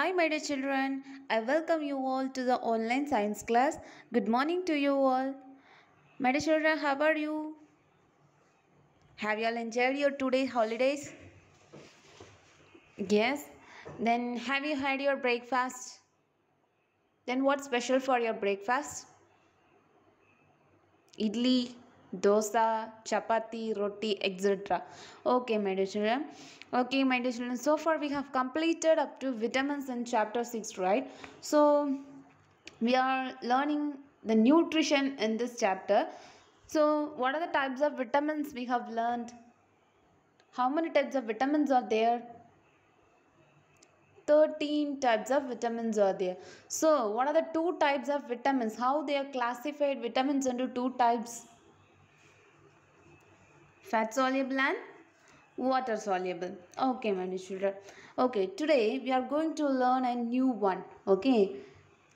Hi, my dear children. I welcome you all to the online science class. Good morning to you all. My dear children, how are you? Have you all enjoyed your today holidays? Yes. Then have you had your breakfast? Then what's special for your breakfast? Idli, dosa, chapati, roti, etc. Okay, my dear children. Okay, my dear children. So far we have completed up to vitamins in chapter 6, right? So we are learning the nutrition in this chapter. So what are the types of vitamins we have learned? How many types of vitamins are there? 13 types of vitamins are there. So what are the two types of vitamins? How they are classified vitamins into two types? Fat soluble and water soluble. Okay, my dear children. Okay, today we are going to learn a new one. Okay,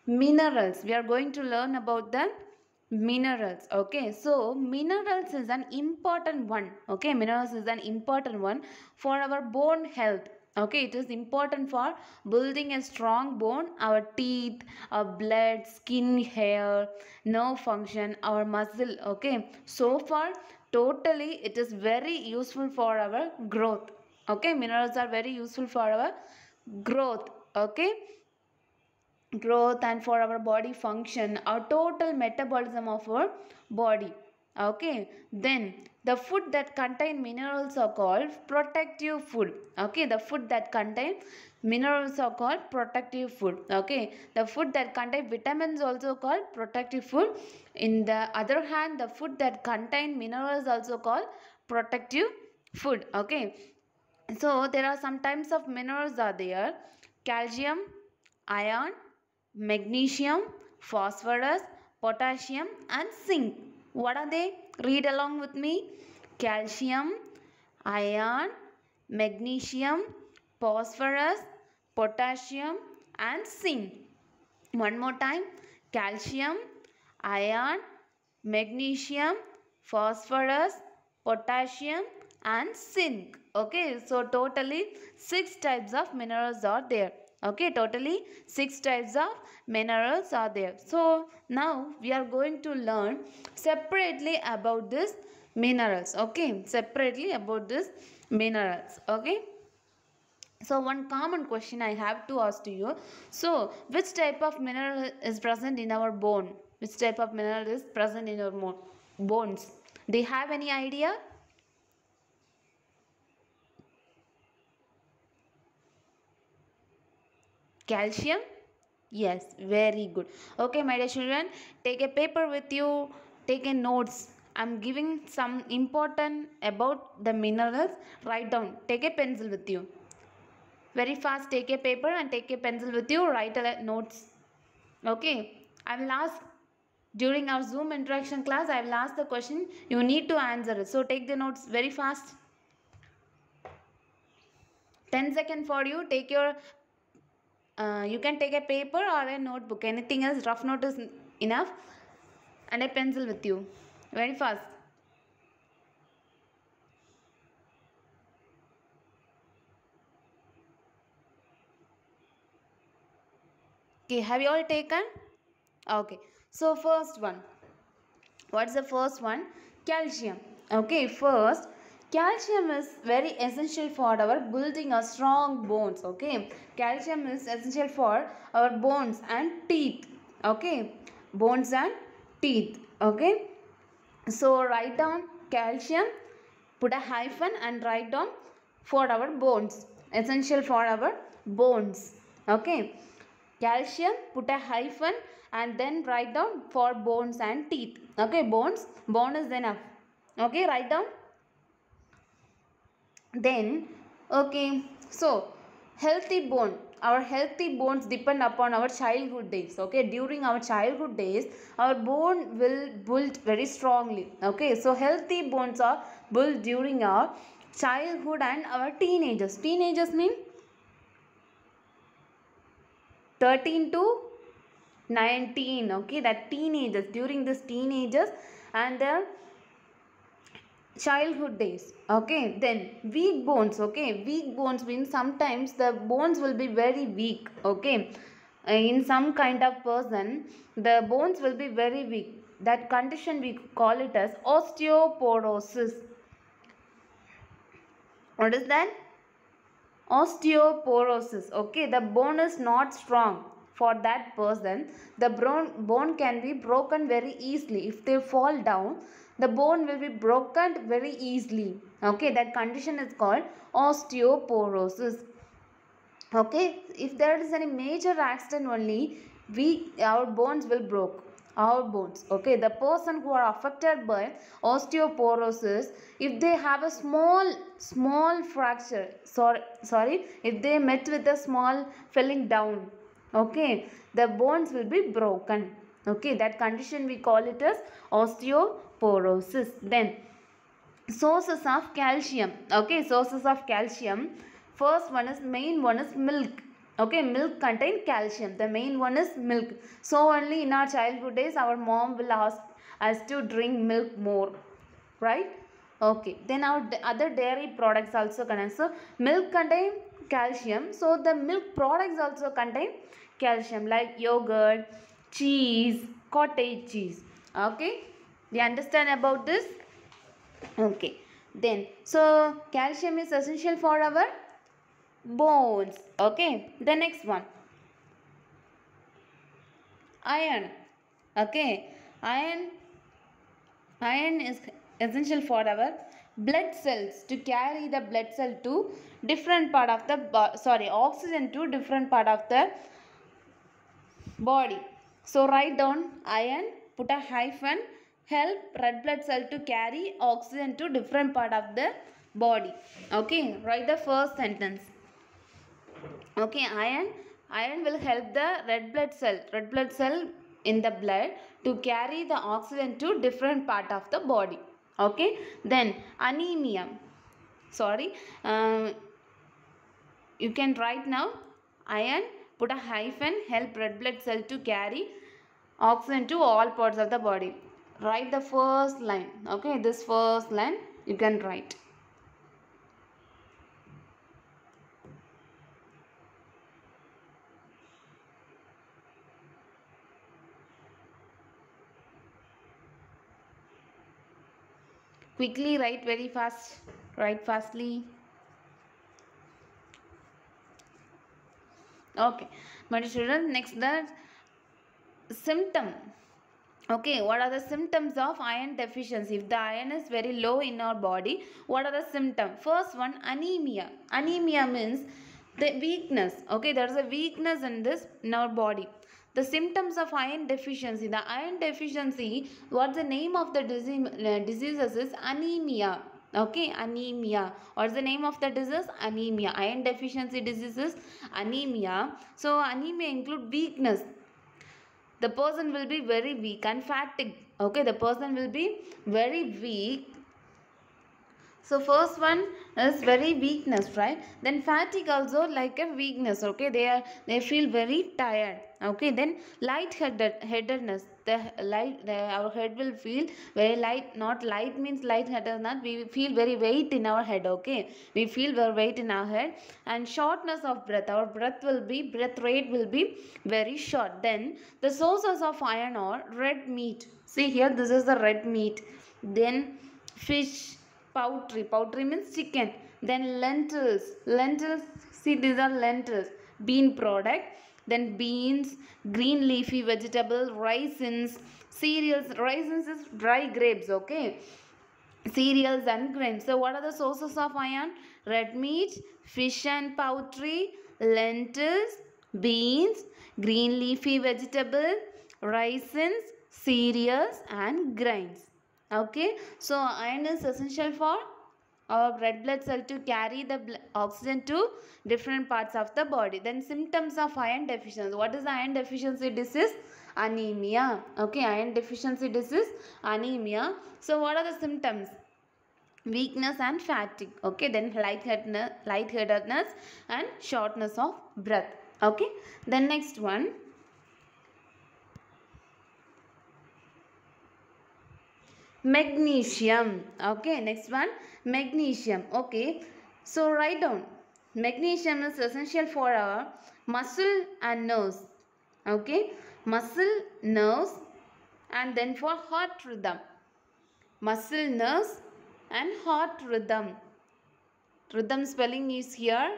minerals. We are going to learn about the minerals. Okay, so minerals is an important one. Okay, minerals is an important one for our bone health. Okay, it is important for building a strong bone, our teeth, our blood, skin, hair, nerve function, our muscle. Okay, so far totally it is very useful for our growth. Okay, minerals are very useful for our growth. Okay, growth and for our body function, our total metabolism of our body. Okay, then the food that contain minerals are called protective food. Okay, the food that contain minerals are called protective food. Okay, the food that contain vitamins also called protective food. In the other hand, the food that contain minerals also called protective food. Okay, so there are some types of minerals are there: calcium, iron, magnesium, phosphorus, potassium and zinc. What are they? Read along with me. Calcium, iron, magnesium, phosphorus, potassium and zinc. One more time. Calcium, iron, magnesium, phosphorus, potassium and zinc. Okay, so totally 6 types of minerals are there. Okay, totally 6 types of minerals are there. So now we are going to learn separately about this minerals. Okay, separately about this minerals. Okay, so one common question I have to ask to you. So which type of mineral is present in our bone? Which type of mineral is present in our bones? Do you have any idea? Calcium? Yes, very good. Okay, my dear children, take a paper with you, take a notes. I'm giving some important about the minerals. Write down. Take a pencil with you. Very fast, take a paper and take a pencil with you. Write a notes. Okay, I will ask during our Zoom interaction class. I will ask the question. You need to answer it. So take the notes very fast. 10 seconds for you. Take your you can take a paper or a notebook. Anything else, rough note is enough, and a pencil with you. Very fast. Okay, have you all taken? Okay, so first one. What's the first one? Calcium. Okay, first, calcium is very essential for our building a strong bones. Okay, calcium is essential for our bones and teeth. Okay, bones and teeth. Okay, so write down calcium, put a hyphen and write down for our bones, essential for our bones. Okay, calcium, put a hyphen and then write down for bones and teeth. Okay, bones, bone is enough. Okay, write down. Then, okay, so healthy bone. Our healthy bones depend upon our childhood days. Okay, during our childhood days, our bone will build very strongly. Okay, so healthy bones are built during our childhood and our teenagers. Teenagers mean 13 to 19. Okay, that teenagers, during this teenagers and the childhood days. Okay, then weak bones. Okay, weak bones means sometimes the bones will be very weak. Okay, in some kind of person the bones will be very weak. That condition we call it as osteoporosis. What is that? Osteoporosis. Okay, the bone is not strong. For that person the bone can be broken very easily. If they fall down, the bone will be broken very easily. Okay, that condition is called osteoporosis. Okay, if there is any major accident only, our bones will broke, our bones. Okay, the person who are affected by osteoporosis, if they have a small fracture, sorry, if they met with a small falling down, okay, the bones will be broken. Okay, that condition we call it as osteoporosis. Then sources of calcium. Okay, sources of calcium. First one is, main one is milk. Okay, milk contain calcium. The main one is milk. So only in our childhood days our mom will ask us to drink milk more, right? Okay, then our other dairy products also contain. So milk contain calcium, so the milk products also contain calcium, like yogurt, cheese, cottage cheese. Okay, do you understand about this? Okay, then so calcium is essential for our bones. Okay, the next one, iron. Okay, iron iron is essential for our blood cells, to carry the blood cell to different part of the oxygen to different part of the body. So write down iron, put a hyphen, help red blood cell to carry oxygen to different part of the body. Okay, write the first sentence. Okay, iron will help the red blood cell in the blood to carry the oxygen to different part of the body. Okay, then anemia. Sorry, you can write now, iron, put a hyphen, help red blood cell to carry oxygen to all parts of the body. Write the first line. Okay, this first line you can write. Quickly write, very fast, write fastly. Okay, my children, next the symptom. Okay, what are the symptoms of iron deficiency? If the iron is very low in our body, what are the symptoms? First one, anemia. Anemia means the weakness. Okay, there is a weakness in our body. The symptoms of iron deficiency. The iron deficiency, what's the name of the diseases is anemia. Okay, anemia. What's the name of the disease? Anemia. Iron deficiency diseases, anemia. So anemia include weakness. The person will be very weak and fatigue. Okay, the person will be very weak. So first one is very weakness, right? Then fatigue also like a weakness. Okay, they feel very tired. Okay, then lightheadedness. Our head will feel very light. Not light means lightheadedness. We feel very weight in our head. Okay, we feel very weight in our head, and shortness of breath. Our breath rate will be very short. Then the sources of iron are red meat. See here, this is the red meat. Then fish. Poultry means chicken. Then lentils. See, these are lentils. Bean product. Then beans, green leafy vegetable, raisins, cereals. Raisins is dry grapes. Okay, cereals and grains. So what are the sources of iron? Red meat, fish and poultry, lentils, beans, green leafy vegetable, raisins, cereals and grains. Okay, so iron is essential for our red blood cell to carry the oxygen to different parts of the body. Then symptoms of iron deficiency. What is the iron deficiency disease? Anemia. Okay, iron deficiency disease, anemia. So what are the symptoms? Weakness and fatigue. Okay, then lightheadedness and shortness of breath. Okay, then next one, Magnesium. Okay, next one, magnesium. Okay, so write down. Magnesium is essential for our muscle and nerves. Okay, muscle, nerves, and then for heart rhythm. Muscle, nerves, and heart rhythm. Rhythm spelling is here.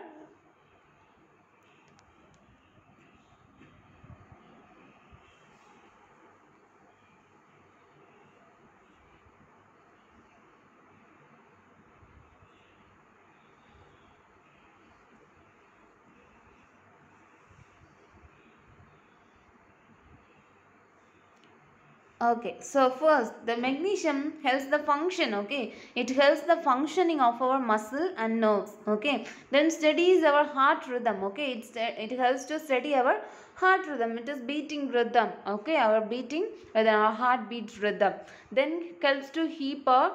Okay, so first the magnesium helps the function, okay, it helps the functioning of our muscle and nerves, okay, then steadies our heart rhythm, okay, it helps to steady our heart rhythm, it is beating rhythm, okay, our beating rhythm, our heartbeat rhythm, then helps to keep our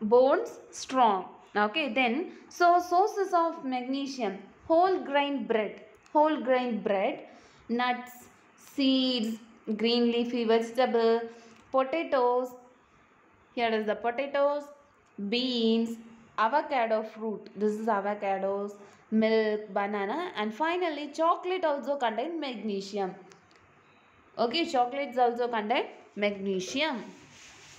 bones strong, okay, then so sources of magnesium, whole grain bread, nuts, seeds, green leafy vegetable, potatoes, here is the potatoes, beans, avocado fruit, this is avocados, milk, banana, and finally chocolate also contain magnesium, okay, chocolates also contain magnesium.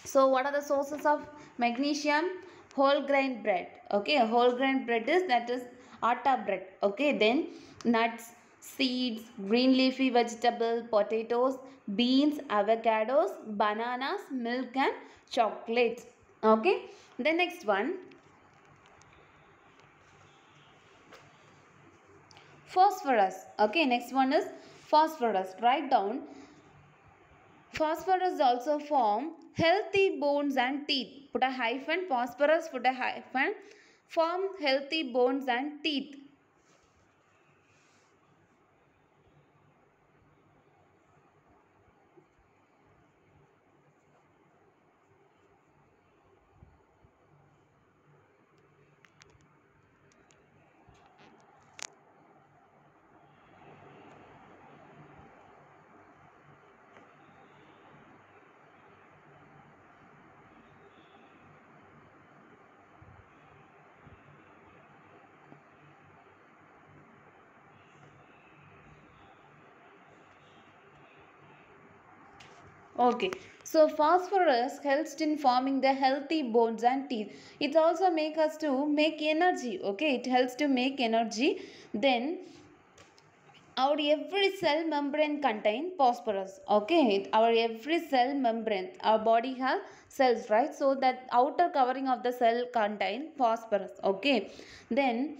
So what are the sources of magnesium? Whole grain bread. Okay, whole grain bread is, that is atta bread. Okay, then nuts, seeds, green leafy vegetable, potatoes, beans, avocados, bananas, milk and chocolates. Okay, the next one, phosphorus. Okay, next one is phosphorus. Write down. Phosphorus also form healthy bones and teeth. Put a hyphen, phosphorus, put a hyphen, form healthy bones and teeth. Okay, so phosphorus helps in forming the healthy bones and teeth. It also makes us to make energy. Okay, it helps to make energy. Then our every cell membrane contain phosphorus. Okay, our every cell membrane, our body has cells, right? So that outer covering of the cell contain phosphorus. Okay, then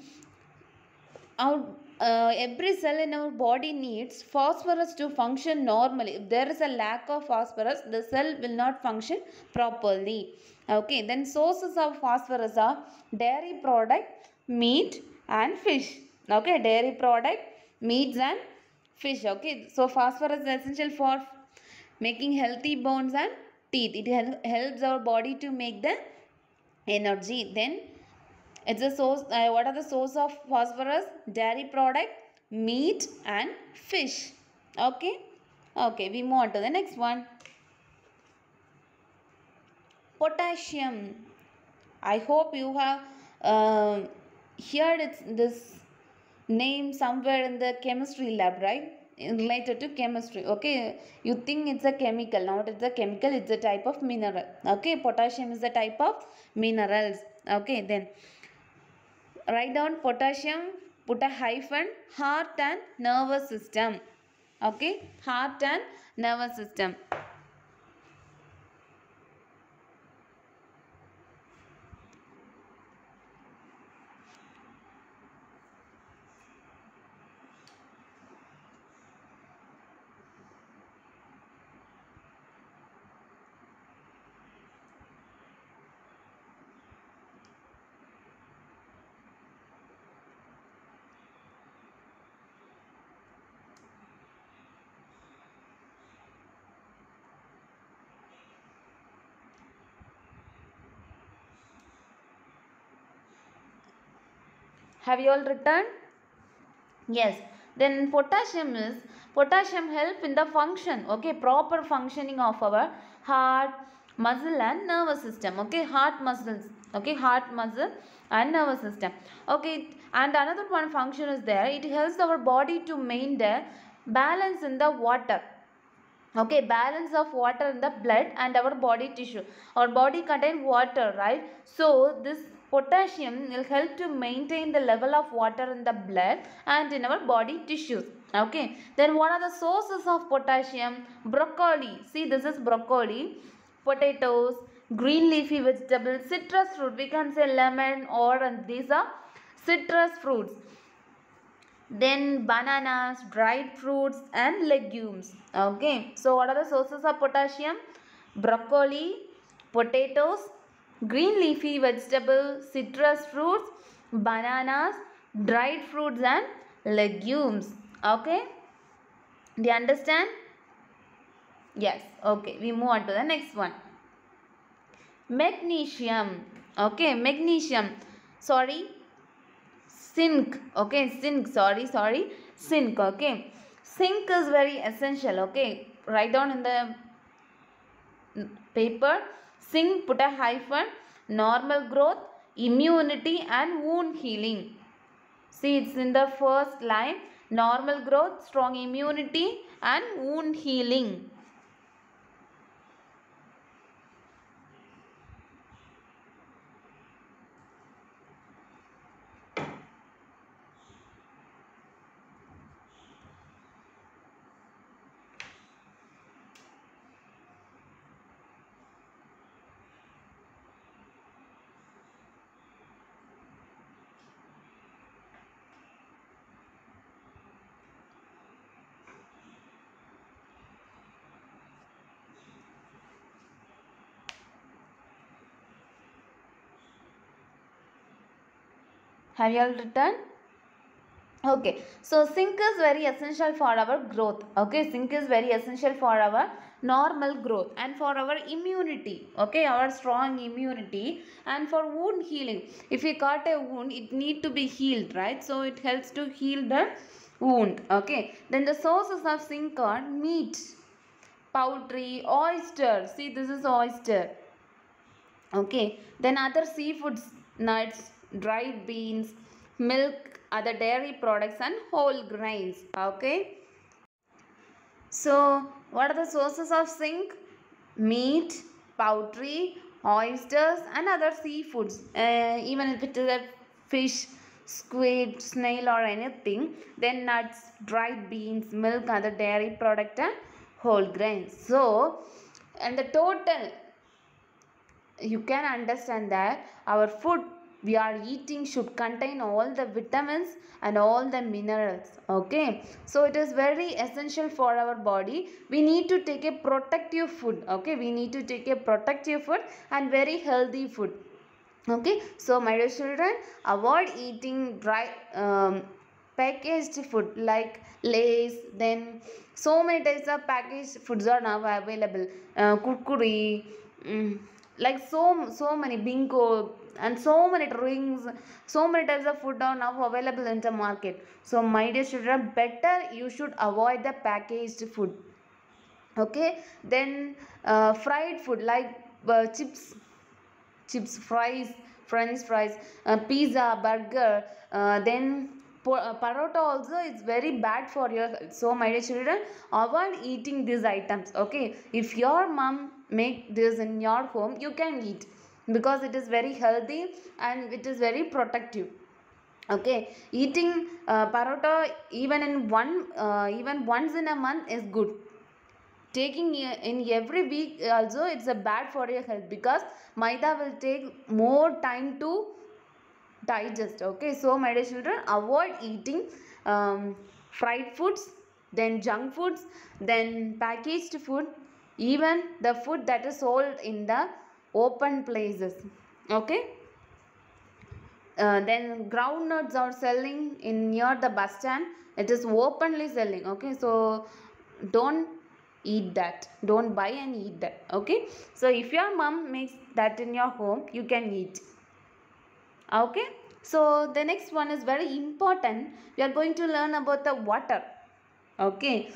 our every cell in our body needs phosphorus to function normally. If there is a lack of phosphorus, the cell will not function properly. Okay, then sources of phosphorus are dairy product, meat and fish. Okay, dairy product, meats and fish. Okay, so phosphorus is essential for making healthy bones and teeth. It helps our body to make the energy. Then it's a source. What are the source of phosphorus? Dairy product, meat, and fish. Okay. Okay. We move on to the next one. Potassium. I hope you have heard this name somewhere in the chemistry lab, right? Related to chemistry. Okay. You think it's a chemical. Now it's a chemical. It's a type of mineral. Okay. Potassium is a type of minerals. Okay. Then write down potassium, put a hyphen, heart and nervous system. Okay, heart and nervous system. Have you all written? Yes. Then potassium help in the function. Okay, proper functioning of our heart, muscle and nervous system. Okay, heart muscles. Okay, heart muscle and nervous system. Okay, and another one function is there. It helps our body to maintain balance in the water. Okay, balance of water in the blood and our body tissue. Our body contain water, right? So this potassium will help to maintain the level of water in the blood and in our body tissues. Okay, then what are the sources of potassium? Broccoli. See, this is broccoli, potatoes, green leafy vegetables, citrus fruit, we can say lemon, orange, these are citrus fruits. Then bananas, dried fruits and legumes. Okay, so what are the sources of potassium? Broccoli, potatoes, green leafy vegetables, citrus fruits, bananas, dried fruits and legumes. Okay, do you understand? Yes. Okay, we move on to the next one. Magnesium. Okay, magnesium, sorry, zinc. Okay, zinc, sorry, zinc. Okay, zinc is very essential. Okay, write down in the paper. Zinc, put a hyphen. Normal growth, immunity and wound healing. See, it's in the first line. Normal growth, strong immunity and wound healing. Have you all written? Okay, so zinc is very essential for our growth. Okay, zinc is very essential for our normal growth and for our immunity. Okay, our strong immunity and for wound healing. If we got a wound, it need to be healed, right? So it helps to heal the wound. Okay, then the sources of zinc are meat, poultry, oyster. See, this is oyster. Okay, then other seafoods, nuts, dried beans, milk, other dairy products and whole grains. Okay, so what are the sources of zinc? Meat, poultry, oysters and other seafoods. Even if it is a fish, squid, snail or anything, then nuts, dried beans, milk, other dairy product and whole grains. So, and the total, you can understand that our food we are eating should contain all the vitamins and all the minerals. Okay, so it is very essential for our body. We need to take a protective food. Okay, we need to take a protective food and very healthy food. Okay, so my dear children, avoid eating dry packaged food like Lays. Then so many types of packaged foods are now available. Kurkure, like so many bingo and so many drinks, so many types of food are now available in the market. So my dear children, better you should avoid the packaged food. Okay, then fried food like chips, fries, french fries, pizza, burger, then parota also is very bad for your health. So my dear children, avoid eating these items. Okay, if your mom make this in your home, you can eat because it is very healthy and it is very protective. Okay, eating parota even in even once in a month is good. Taking in every week also it's a bad for your health because maida will take more time to digest. Okay, so my dear children, avoid eating fried foods, then junk foods, then packaged food, even the food that is sold in the open places. Okay, then groundnuts are selling in near the bus stand, it is openly selling. Okay, so don't eat that, don't buy and eat that. Okay, so if your mom makes that in your home, you can eat. Okay, so the next one is very important. We are going to learn about the water. Okay,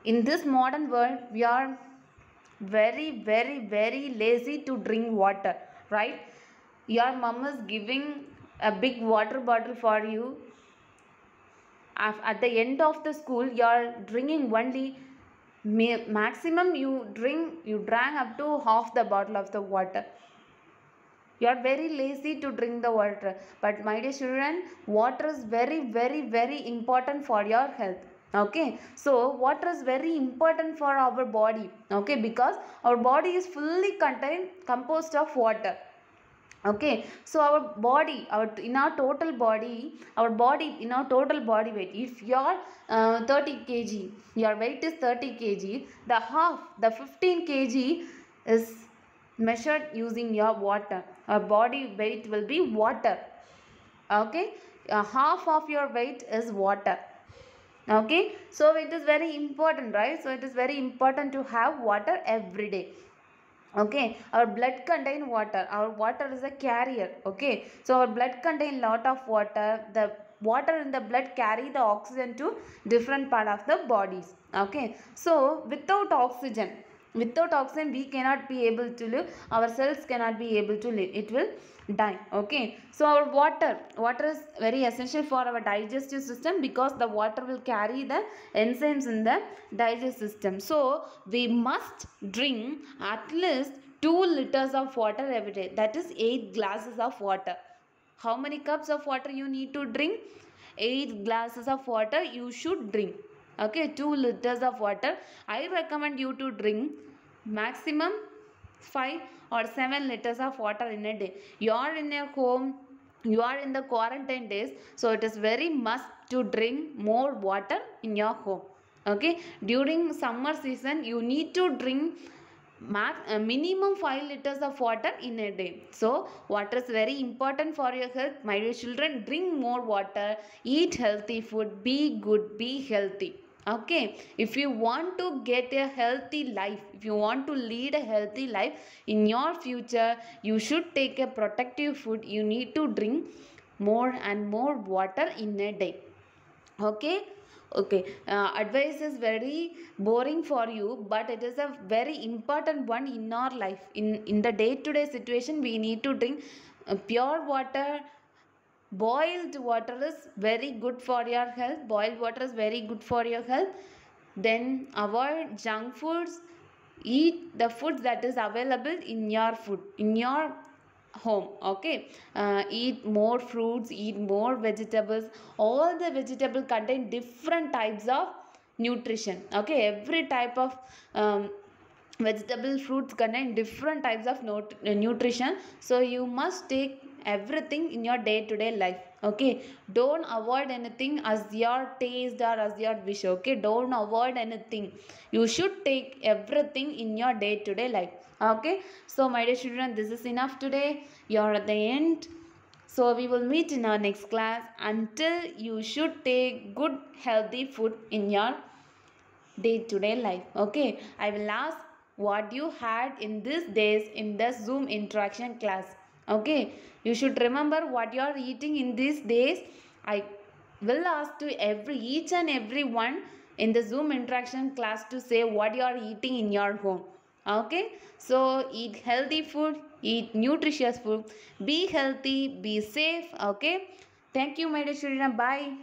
in this modern world we are very very very lazy to drink water, right? Your mom is giving a big water bottle for you. At the end of the school you are drinking only maximum you drank up to half the bottle of the water. You are very lazy to drink the water. But my dear children, water is very very very important for your health. Okay, so water is very important for our body. Okay, because our body is fully contained composed of water. Okay, so our body, our body in our total body weight, if your 30 kg, your weight is 30 kg, the 15 kg is measured using your water. Our body weight will be water. Okay, half of your weight is water. Okay, so it is very important, right? So it is very important to have water every day. Okay, our blood contain water. Our water is a carrier. Okay, so our blood contain lot of water. The water in the blood carry the oxygen to different part of the bodies. Okay, so without oxygen we cannot be able to live. Our cells cannot be able to live, it will die. Okay, so our water is very essential for our digestive system, because the water will carry the enzymes in the digestive system. So we must drink at least 2 liters of water every day, that is 8 glasses of water. How many cups of water you need to drink? 8 glasses of water you should drink. Okay, 2 liters of water. I recommend you to drink maximum 5 or 7 liters of water in a day. You are in your home, you are in the quarantine days, so it is very must to drink more water in your home. Okay, during summer season you need to drink minimum 5 liters of water in a day. So water is very important for your health. My dear children, drink more water, eat healthy food, be good, be healthy. Okay, if you want to get a healthy life, if you want to lead a healthy life in your future, you should take a protective food. You need to drink more and more water in a day. Okay, okay, advice is very boring for you, but it is a very important one in our life. In the day to day situation we need to drink pure water. Boiled water is very good for your health. Boiled water is very good for your health. Then avoid junk foods. Eat the foods that is available in your food, in your home. Okay, eat more fruits, eat more vegetables. All the vegetable contain different types of nutrition. Okay, every type of vegetable fruits contain different types of nutrition, so you must take everything in your day to day life. Okay, don't avoid anything as your taste or as your wish. Okay, don't avoid anything, you should take everything in your day to day life. Okay, so my dear children, this is enough today. You're at the end, so we will meet in our next class. Until, you should take good healthy food in your day to day life. Okay, I will ask what you had in these days in the Zoom interaction class. Okay, you should remember what you are eating in these days. I will ask to each and every one in the Zoom interaction class to say what you are eating in your home. Okay, so eat healthy food, eat nutritious food, be healthy, be safe. Okay, thank you my dear children, bye.